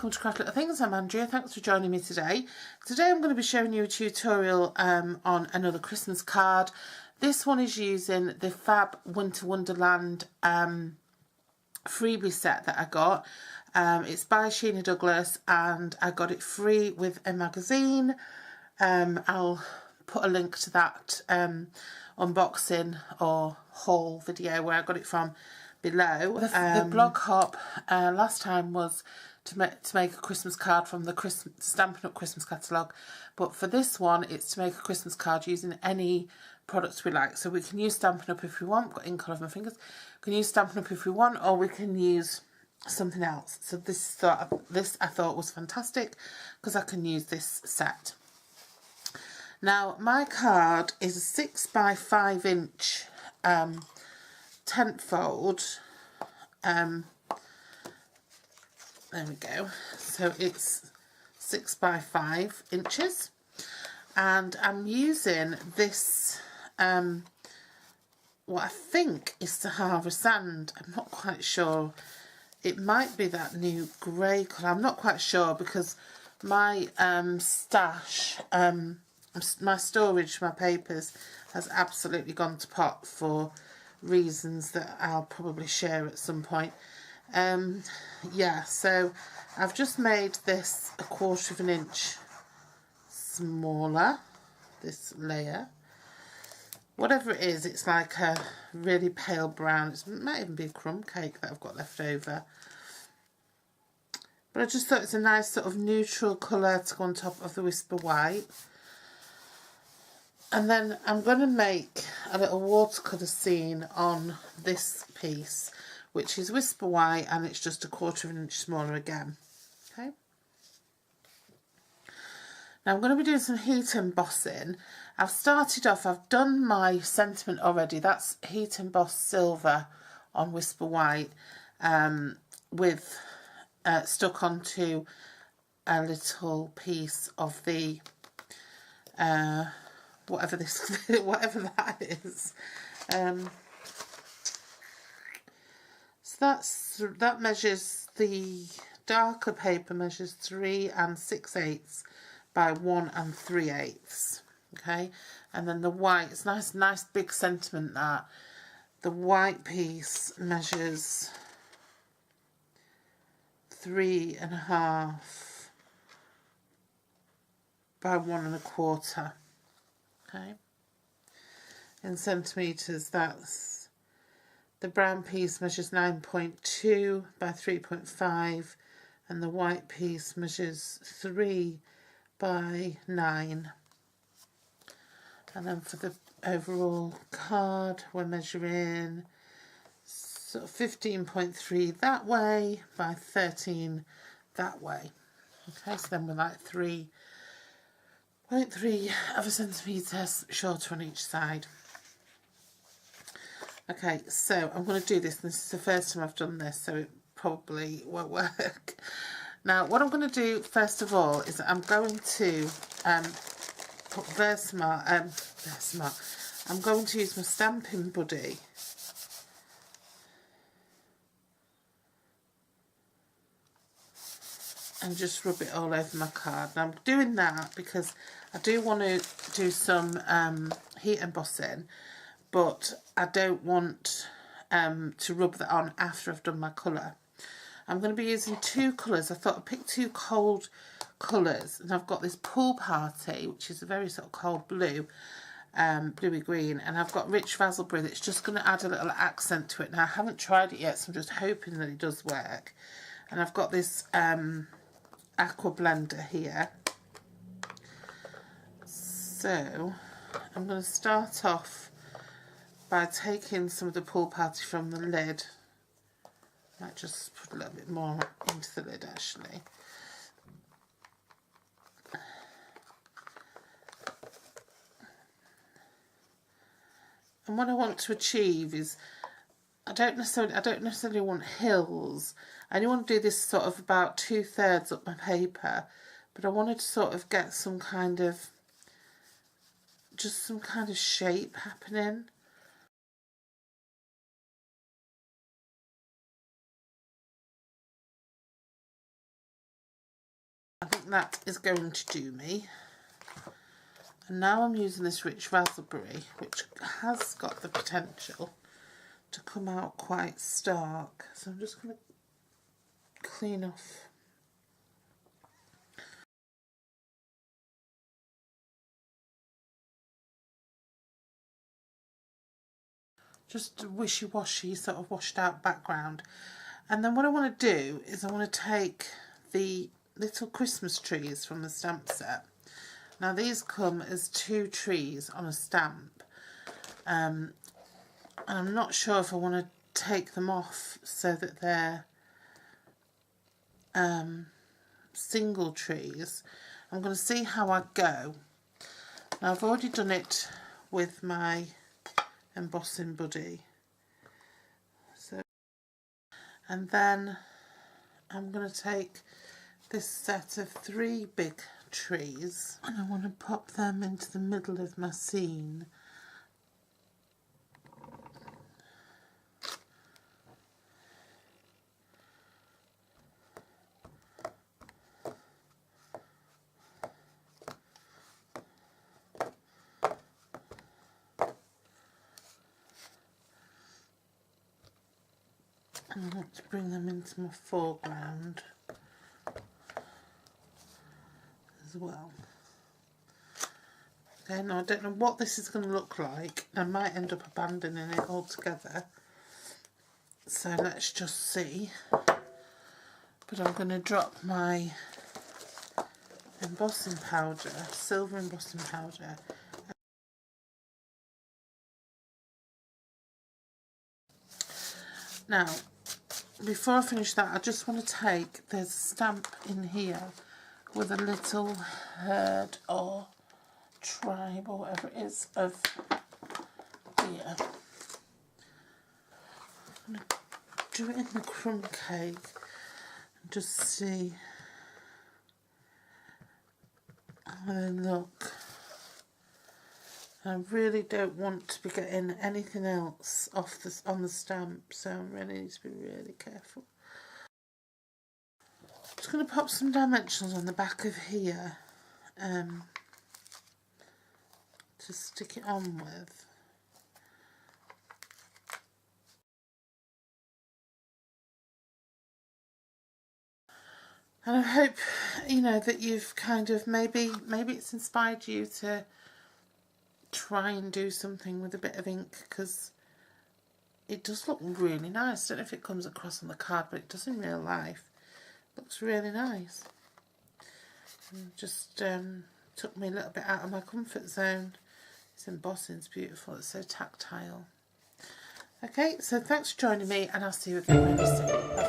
welcome to Craft Little Things. I'm Andrea, thanks for joining me today. Today I'm going to be showing you a tutorial on another Christmas card. This one is using the Fab Winter Wonderland freebie set that I got. It's by Sheena Douglas and I got it free with a magazine. I'll put a link to that unboxing or haul video where I got it from below. The blog hop last time was to make a Christmas card from the Stampin' Up Christmas catalogue, but for this one it's to make a Christmas card using any products we like. So we can use Stampin' Up if we want. I've got ink all over my fingers. We can use Stampin' Up if we want, or we can use something else. So this I thought was fantastic because I can use this set. Now my card is a 6 by 5 inch tent fold. There we go. So it's 6 by 5 inches, and I'm using this what I think is Sahara sand. I'm not quite sure. It might be that new grey colour. I'm not quite sure because my stash, my storage, my papers has absolutely gone to pot for reasons that I'll probably share at some point. Yeah, so I've just made this 1/4 of an inch smaller, this layer. Whatever it is, it's like a really pale brown. It might even be a crumb cake that I've got left over. But I just thought it's a nice sort of neutral colour to go on top of the Whisper White. And then I'm going to make a little watercolour scene on this piece, which is Whisper White, and it's just 1/4 of an inch smaller again. Okay. Now I'm going to be doing some heat embossing. I've started off, I've done my sentiment already. That's heat embossed silver on Whisper White with stuck onto a little piece of the whatever that is. So that measures, the darker paper measures 3 6/8 by 1 3/8. Okay, and then the white, it's nice big sentiment that. The white piece measures 3 1/2 by 1 1/4. Okay, in centimetres, that's the brown piece measures 9.2 by 3.5, and the white piece measures 3 by 9. And then for the overall card, we're measuring sort of 15.3 that way by 13 that way. Okay, so then we're like 3.3 of a centimetre shorter on each side. Okay, so I'm going to do this. This is the first time I've done this, so it probably won't work. Now, what I'm going to do first of all is I'm going to put Versmart. I'm going to use my Stampin' Buddy and just rub it all over my card. Now I'm doing that because I do want to do some heat embossing, but I don't want to rub that on after I've done my colour. I'm going to be using 2 colours. I thought I'd pick 2 cold colours, and I've got this Pool Party, which is a very sort of cold blue, bluey green, and I've got Rich Raspberry that's just going to add a little accent to it. Now I haven't tried it yet, so I'm just hoping that it does work. And I've got this aqua blender here. So I'm going to start off by taking some of the Pool Party from the lid. Might just put a little bit more into the lid actually. And what I want to achieve is, I don't necessarily want hills. I only want to do this sort of about 2/3 up my paper, but I wanted to sort of get some kind of shape happening. that is going to do me. And now I'm using this rich raspberry, which has got the potential to come out quite stark. So I'm just going to clean off. Just a wishy-washy sort of washed out background. And then what I want to do is I want to take the little Christmas trees from the stamp set. Now these come as 2 trees on a stamp. And I'm not sure if I want to take them off so that they're single trees. I'm going to see how I go. Now I've already done it with my embossing buddy. So, and then I'm going to take this set of 3 big trees and I want to pop them into the middle of my scene. And I want to bring them into my foreground as well. Okay, now I don't know what this is going to look like. I might end up abandoning it altogether. So let's just see. But I'm going to drop my embossing powder, silver embossing powder. Now, before I finish that, I just want to take, there's a stamp in here with a little herd or tribe or whatever it is of deer. I'm going to do it in the crumb cake and just see how they look. I really don't want to be getting anything else off this on the stamp, so I really need to be really careful. I'm just going to pop some dimensionals on the back of here to stick it on with. And I hope, you know, that you've kind of maybe it's inspired you to try and do something with a bit of ink, because it does look really nice. I don't know if it comes across on the card, but it does in real life. It looks really nice. And just took me a little bit out of my comfort zone. This embossing's beautiful, it's so tactile. Okay, so thanks for joining me and I'll see you again really soon.